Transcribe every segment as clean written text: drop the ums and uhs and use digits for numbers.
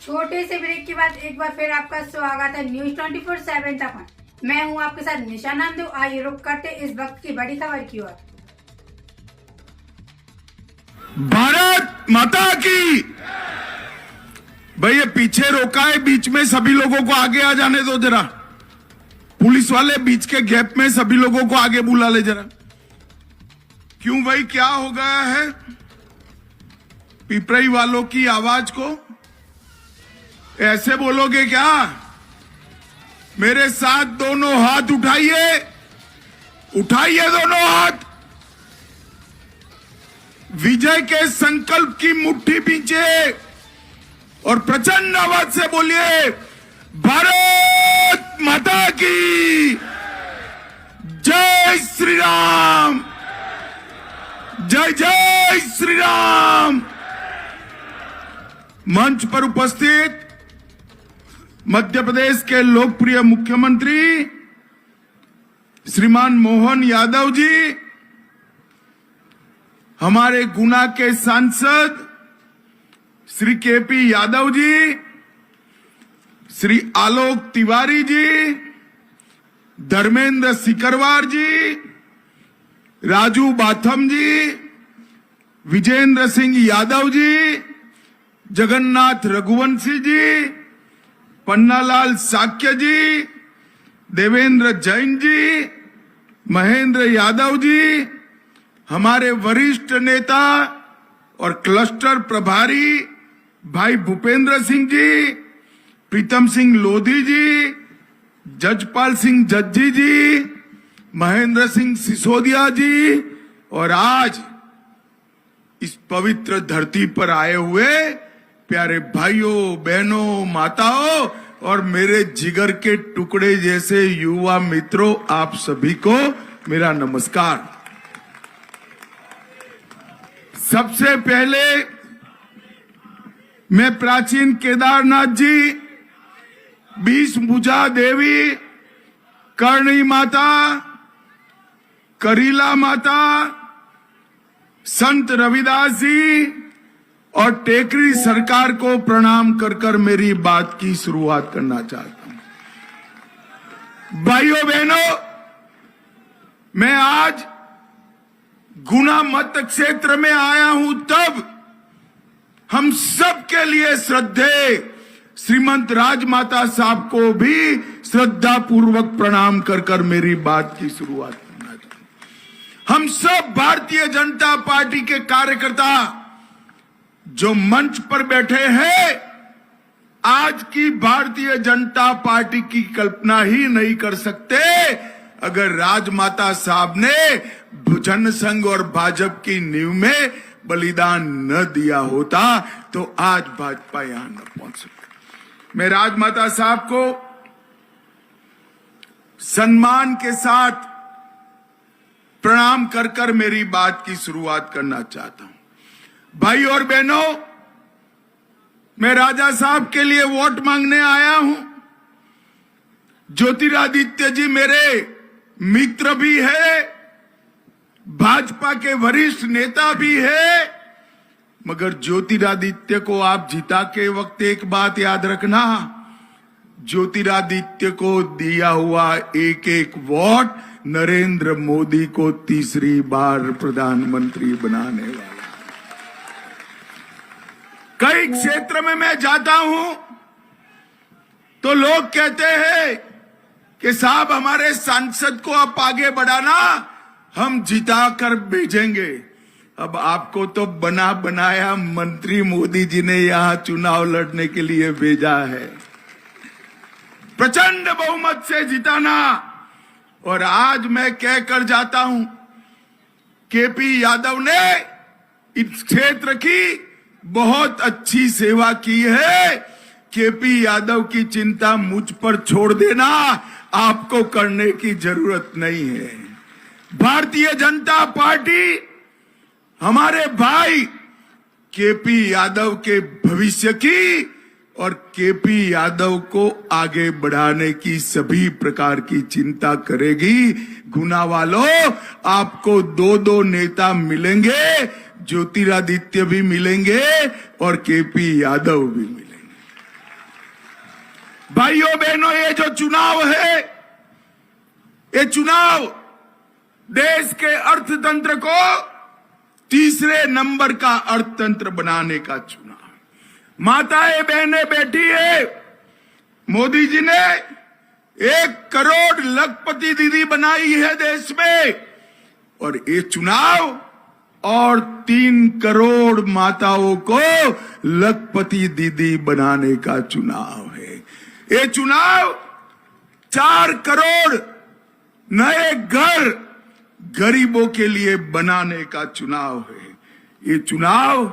छोटे से ब्रेक के बाद एक बार फिर आपका स्वागत है न्यूज 24/7 तक। मैं हूं आपके साथ निशा नामदेव। आइए रुक करते इस वक्त की बड़ी खबर की ओर। भारत माता की। भाई ये पीछे रोका है, बीच में सभी लोगों को आगे आ जाने दो जरा। पुलिस वाले बीच के गैप में सभी लोगों को आगे बुला ले जरा। क्यों भाई, क्या हो गया है? पिपराई वालों की आवाज को ऐसे बोलोगे क्या? मेरे साथ दोनों हाथ उठाइए, उठाइए दोनों हाथ। विजय के संकल्प की मुट्ठी पीछे और प्रचंड आवाज से बोलिए, भारत माता की जय श्री राम, जय जय श्री राम। मंच पर उपस्थित मध्य प्रदेश के लोकप्रिय मुख्यमंत्री श्रीमान मोहन यादव जी, हमारे गुना के सांसद श्री केपी यादव जी, श्री आलोक तिवारी जी, धर्मेंद्र सिकरवार जी, राजू बाथम जी, विजेंद्र सिंह यादव जी, जगन्नाथ रघुवंशी जी, पन्नालाल साक्य जी, देवेंद्र जैन जी, महेंद्र यादव जी, हमारे वरिष्ठ नेता और क्लस्टर प्रभारी भाई भूपेंद्र सिंह जी, प्रीतम सिंह लोधी जी, जजपाल सिंह जज्जी जी, महेंद्र सिंह सिसोदिया जी, और आज इस पवित्र धरती पर आए हुए प्यारे भाइयों बहनों माताओं और मेरे जिगर के टुकड़े जैसे युवा मित्रों, आप सभी को मेरा नमस्कार। सबसे पहले मैं प्राचीन केदारनाथ जी, 20 भुजा देवी, करणी माता, करीला माता, संत रविदास जी और टेकरी सरकार को प्रणाम कर कर मेरी बात की शुरुआत करना चाहता हूं। भाइयों बहनों, मैं आज गुना मत क्षेत्र में आया हूं, तब हम सब के लिए श्रद्धेय श्रीमंत राजमाता साहब को भी श्रद्धा पूर्वक प्रणाम कर कर मेरी बात की शुरुआत करना चाहता हूं। हम सब भारतीय जनता पार्टी के कार्यकर्ता जो मंच पर बैठे हैं, आज की भारतीय जनता पार्टी की कल्पना ही नहीं कर सकते अगर राजमाता साहब ने जनसंघ और भाजपा की नींव में बलिदान न दिया होता तो आज भाजपा यहां न पहुंच सकती। मैं राजमाता साहब को सम्मान के साथ प्रणाम कर कर मेरी बात की शुरुआत करना चाहता हूं। भाई और बहनों, मैं राजा साहब के लिए वोट मांगने आया हूं। ज्योतिरादित्य जी मेरे मित्र भी है, भाजपा के वरिष्ठ नेता भी है, मगर ज्योतिरादित्य को आप जिता के वक्त एक बात याद रखना, ज्योतिरादित्य को दिया हुआ एक एक वोट नरेंद्र मोदी को तीसरी बार प्रधानमंत्री बनाने वाला। कई क्षेत्र में मैं जाता हूं तो लोग कहते हैं कि साहब हमारे सांसद को आप आगे बढ़ाना, हम जिता कर भेजेंगे। अब आपको तो बना बनाया मंत्री मोदी जी ने यहां चुनाव लड़ने के लिए भेजा है, प्रचंड बहुमत से जिताना। और आज मैं कहकर जाता हूं, केपी यादव ने इस क्षेत्र की बहुत अच्छी सेवा की है। केपी यादव की चिंता मुझ पर छोड़ देना, आपको करने की जरूरत नहीं है। भारतीय जनता पार्टी हमारे भाई केपी यादव के भविष्य की और केपी यादव को आगे बढ़ाने की सभी प्रकार की चिंता करेगी। गुना वालों, आपको दो नेता मिलेंगे, ज्योतिरादित्य भी मिलेंगे और केपी यादव भी मिलेंगे। भाइयों बहनों, ये जो चुनाव है, ये चुनाव देश के अर्थतंत्र को तीसरे नंबर का अर्थतंत्र बनाने का चुनाव। माताएं बहनें बैठी है, मोदी जी ने 1 करोड़ लखपति दीदी बनाई है देश में, और ये चुनाव और 3 करोड़ माताओं को लखपति दीदी बनाने का चुनाव है। ये चुनाव 4 करोड़ नए घर गरीबों के लिए बनाने का चुनाव है। ये चुनाव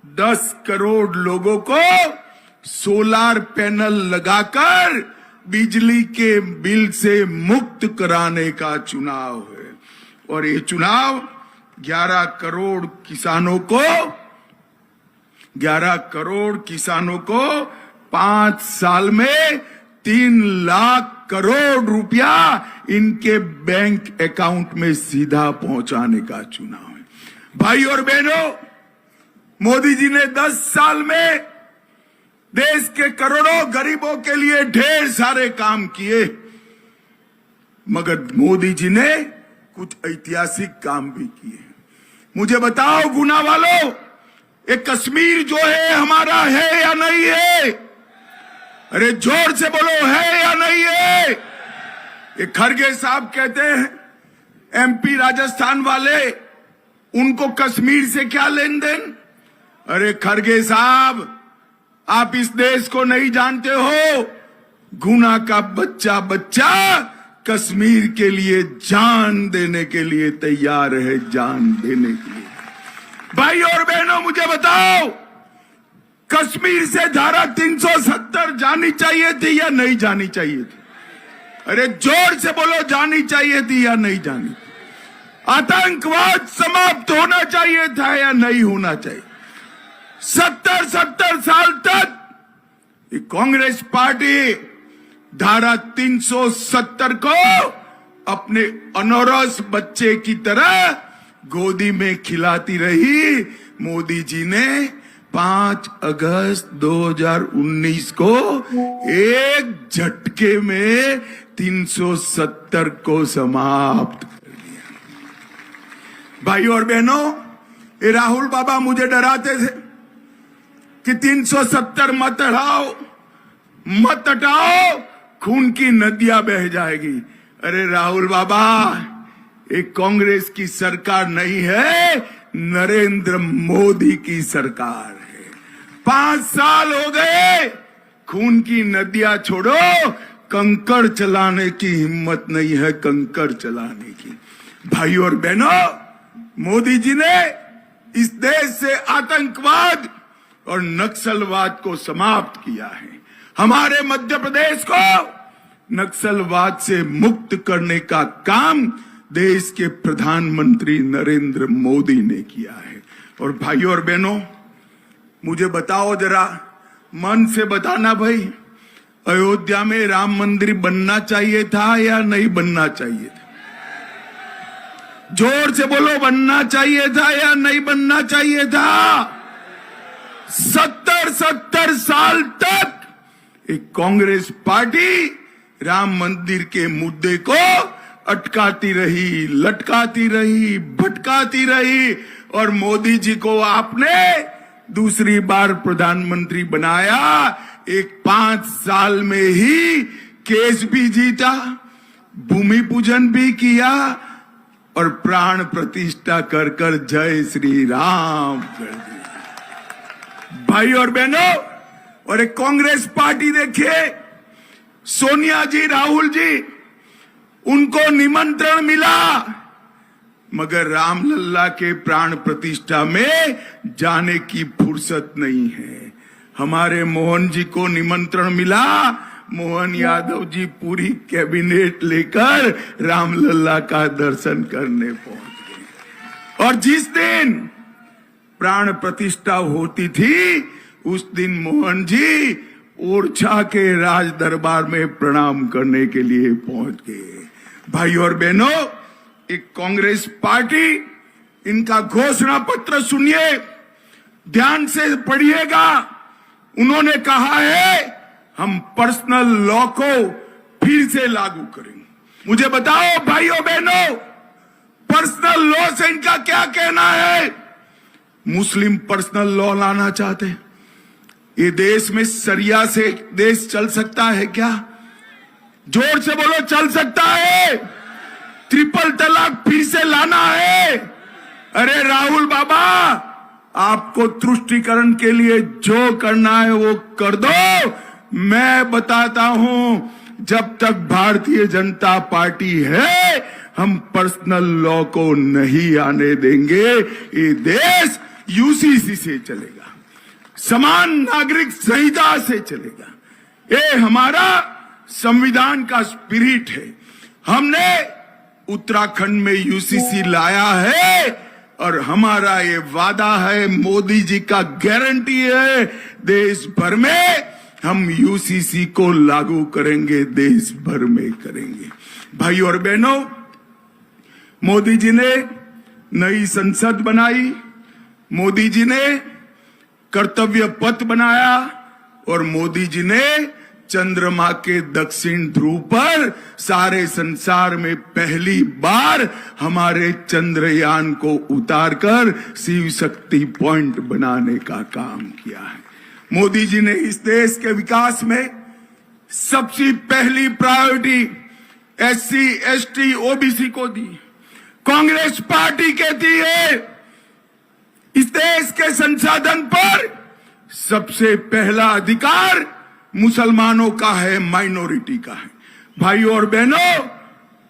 10 करोड़ लोगों को सोलार पैनल लगाकर बिजली के बिल से मुक्त कराने का चुनाव है। और ये चुनाव 11 करोड़ किसानों को 5 साल में 3 लाख करोड़ रुपया इनके बैंक अकाउंट में सीधा पहुंचाने का चुनाव है। भाई और बहनों, मोदी जी ने 10 साल में देश के करोड़ों गरीबों के लिए ढेर सारे काम किए, मगर मोदी जी ने कुछ ऐतिहासिक काम भी किए। मुझे बताओ गुना वालों, ये कश्मीर जो है हमारा है या नहीं है? अरे जोर से बोलो, है या नहीं है? ये खरगे साहब कहते हैं एमपी राजस्थान वाले, उनको कश्मीर से क्या लेन देन? अरे खरगे साहब, आप इस देश को नहीं जानते हो। गुना का बच्चा कश्मीर के लिए जान देने के लिए तैयार है, जान देने के लिए। भाई और बहनों, मुझे बताओ, कश्मीर से धारा 370 जानी चाहिए थी या नहीं जानी चाहिए थी? अरे जोर से बोलो, जानी चाहिए थी या नहीं जानी? आतंकवाद समाप्त होना चाहिए था या नहीं होना चाहिए? 70 साल तक ये कांग्रेस पार्टी धारा 370 को अपने अनौरस बच्चे की तरह गोदी में खिलाती रही। मोदी जी ने 5 अगस्त 2019 को एक झटके में 370 को समाप्त कर दिया। भाइयों और बहनों, ये राहुल बाबा मुझे डराते थे कि 370 मत हटाओ, खून की नदियां बह जाएगी। अरे राहुल बाबा, एक कांग्रेस की सरकार नहीं है, नरेंद्र मोदी की सरकार है। 5 साल हो गए, खून की नदियां छोड़ो, कंकड़ चलाने की हिम्मत नहीं है, कंकड़ चलाने की। भाइयों और बहनों, मोदी जी ने इस देश से आतंकवाद और नक्सलवाद को समाप्त किया है। हमारे मध्य प्रदेश को नक्सलवाद से मुक्त करने का काम देश के प्रधानमंत्री नरेंद्र मोदी ने किया है। और भाइयों और बहनों, मुझे बताओ जरा, मन से बताना भाई, अयोध्या में राम मंदिर बनना चाहिए था या नहीं बनना चाहिए था? जोर से बोलो, बनना चाहिए था या नहीं बनना चाहिए था? 70 साल तक एक कांग्रेस पार्टी राम मंदिर के मुद्दे को अटकाती रही, लटकाती रही, भटकाती रही, और मोदी जी को आपने दूसरी बार प्रधानमंत्री बनाया। एक 5 साल में ही केस भी जीता, भूमि पूजन भी किया और प्राण प्रतिष्ठा कर कर जय श्री राम कर दिया। भाई और बहनों, और एक कांग्रेस पार्टी देखिए, सोनिया जी, राहुल जी, उनको निमंत्रण मिला, मगर रामलल्ला के प्राण प्रतिष्ठा में जाने की फुर्सत नहीं है। हमारे मोहन जी को निमंत्रण मिला, मोहन यादव जी पूरी कैबिनेट लेकर रामलल्ला का दर्शन करने पहुंच गए। और जिस दिन प्राण प्रतिष्ठा होती थी, उस दिन मोहन जी ओरछा के राज दरबार में प्रणाम करने के लिए पहुंच गए। भाई और बहनों, एक कांग्रेस पार्टी, इनका घोषणा पत्र सुनिए, ध्यान से पढ़िएगा। उन्होंने कहा है हम पर्सनल लॉ को फिर से लागू करेंगे। मुझे बताओ भाइयों बहनों, पर्सनल लॉ से इनका क्या कहना है? मुस्लिम पर्सनल लॉ लाना चाहते हैं। ये देश में शरिया से देश चल सकता है क्या? जोर से बोलो, चल सकता है? ट्रिपल तलाक फिर से लाना है? अरे राहुल बाबा, आपको तुष्टीकरण के लिए जो करना है वो कर दो। मैं बताता हूं, जब तक भारतीय जनता पार्टी है, हम पर्सनल लॉ को नहीं आने देंगे। ये देश यूसीसी से चलेगा, समान नागरिक संहिता से चलेगा। ये हमारा संविधान का स्पिरिट है। हमने उत्तराखंड में यूसीसी लाया है और हमारा ये वादा है, मोदी जी का गारंटी है, देश भर में हम यूसीसी को लागू करेंगे, देश भर में करेंगे। भाइयों और बहनों, मोदी जी ने नई संसद बनाई, मोदी जी ने कर्तव्य पथ बनाया और मोदी जी ने चंद्रमा के दक्षिण ध्रुव पर सारे संसार में पहली बार हमारे चंद्रयान को उतारकर शिव शक्ति पॉइंट बनाने का काम किया है। मोदी जी ने इस देश के विकास में सबसे पहली प्रायोरिटी एससी, एसटी, ओबीसी को दी। कांग्रेस पार्टी कहती है इस देश के संसाधन पर सबसे पहला अधिकार मुसलमानों का है, माइनॉरिटी का है। भाइयों और बहनों,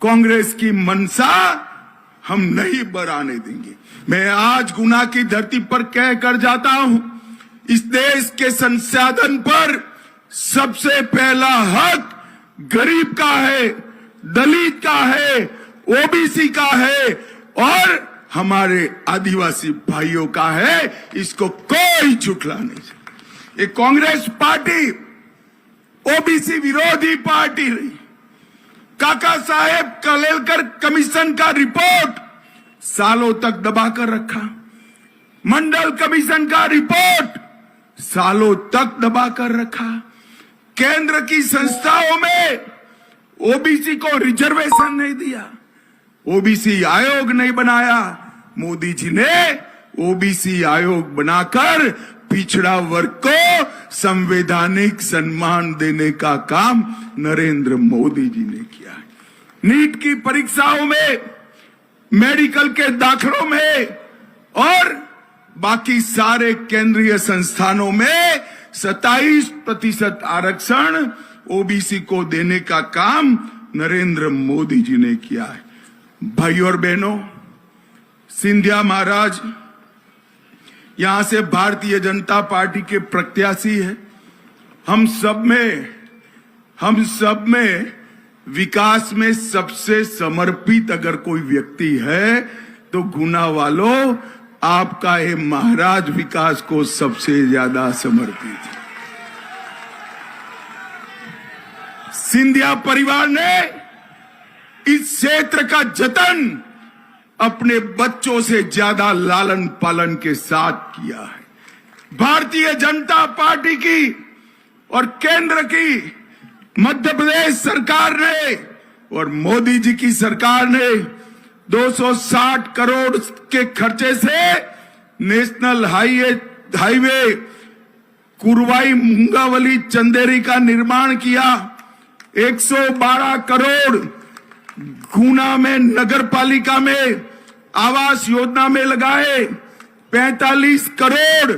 कांग्रेस की मनसा हम नहीं बढ़ाने देंगे। मैं आज गुना की धरती पर कह कर जाता हूं, इस देश के संसाधन पर सबसे पहला हक गरीब का है, दलित का है, ओबीसी का है और हमारे आदिवासी भाइयों का है। इसको कोई झुठला नहीं सकता। ये कांग्रेस पार्टी ओबीसी विरोधी पार्टी रही। काका साहेब कलेलकर कमीशन का रिपोर्ट सालों तक दबाकर रखा, मंडल कमीशन का रिपोर्ट सालों तक दबाकर रखा, केंद्र की संस्थाओं में ओबीसी को रिजर्वेशन नहीं दिया, ओबीसी आयोग नहीं बनाया। मोदी जी ने ओबीसी आयोग बनाकर पिछड़ा वर्ग को संवैधानिक सम्मान देने का काम नरेंद्र मोदी जी ने किया है। नीट की परीक्षाओं में, मेडिकल के दाखलों में और बाकी सारे केंद्रीय संस्थानों में 27% आरक्षण ओबीसी को देने का काम नरेंद्र मोदी जी ने किया है। भाइयों और बहनों, सिंधिया महाराज यहां से भारतीय जनता पार्टी के प्रत्याशी है। हम सब में विकास में सबसे समर्पित अगर कोई व्यक्ति है तो गुना वालों, आपका ये महाराज विकास को सबसे ज्यादा समर्पित है। सिंधिया परिवार ने इस क्षेत्र का जतन अपने बच्चों से ज्यादा लालन पालन के साथ किया है। भारतीय जनता पार्टी की और केंद्र की मध्य प्रदेश सरकार ने और मोदी जी की सरकार ने 260 करोड़ के खर्चे से नेशनल हाईवे कुरवाई मुंगावली चंदेरी का निर्माण किया। 112 करोड़ गुना में नगर पालिका में आवास योजना में लगाए, 45 करोड़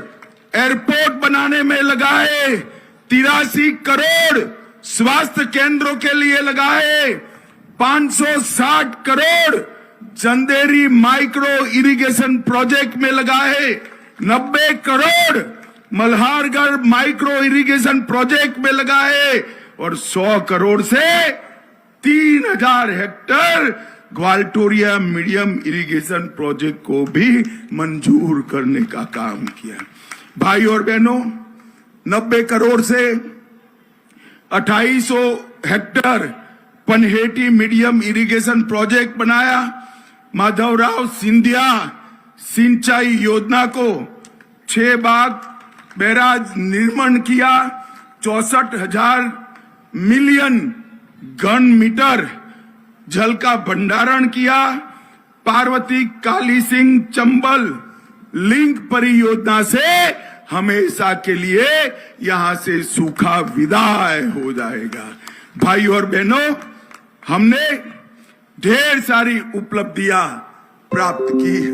एयरपोर्ट बनाने में लगाए, 83 करोड़ स्वास्थ्य केंद्रों के लिए लगाए, 560 crore Chanderi micro irrigation project में लगाए, 90 crore Malhargarh micro irrigation project में लगाए और 100 करोड़ से 3000 हेक्टेयर ग्वालटोरिया मीडियम इरिगेशन प्रोजेक्ट को भी मंजूर करने का काम किया। भाई और बहनों, 90 करोड़ से 2800 hectare Panheti medium irrigation project बनाया। माधवराव सिंधिया सिंचाई योजना को 6 बाग बैराज निर्माण किया। 64,000 मिलियन घन मीटर जल का भंडारण किया। पार्वती काली सिंह चंबल लिंक परियोजना से हमेशा के लिए यहां से सूखा विदाई हो जाएगा। भाई और बहनों, हमने ढेर सारी उपलब्धियां प्राप्त की है।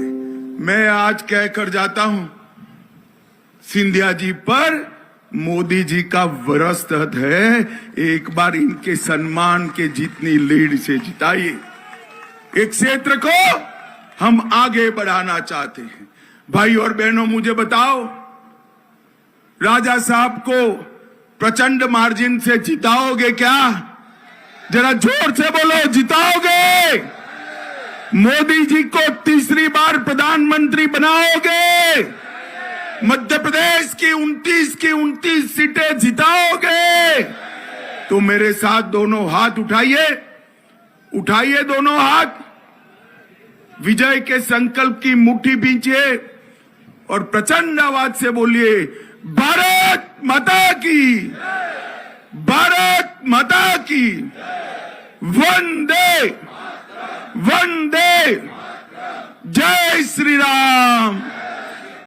मैं आज कहकर जाता हूं, सिंधिया जी पर मोदी जी का वरसत है, एक बार इनके सम्मान के जितनी लीड से जिताइए। एक क्षेत्र को हम आगे बढ़ाना चाहते हैं। भाई और बहनों, मुझे बताओ, राजा साहब को प्रचंड मार्जिन से जिताओगे क्या? जरा जोर से बोलो, जिताओगे? मोदी जी को तीसरी बार प्रधानमंत्री बनाओगे? मध्य प्रदेश की 29 सीटें जिताओगे? तो मेरे साथ दोनों हाथ उठाइए, उठाइए दोनों हाथ, विजय के संकल्प की मुट्ठी बींचिए और प्रचंड आवाज से बोलिए, भारत माता की, भारत माता की, वंदे वंदे, जय श्री राम।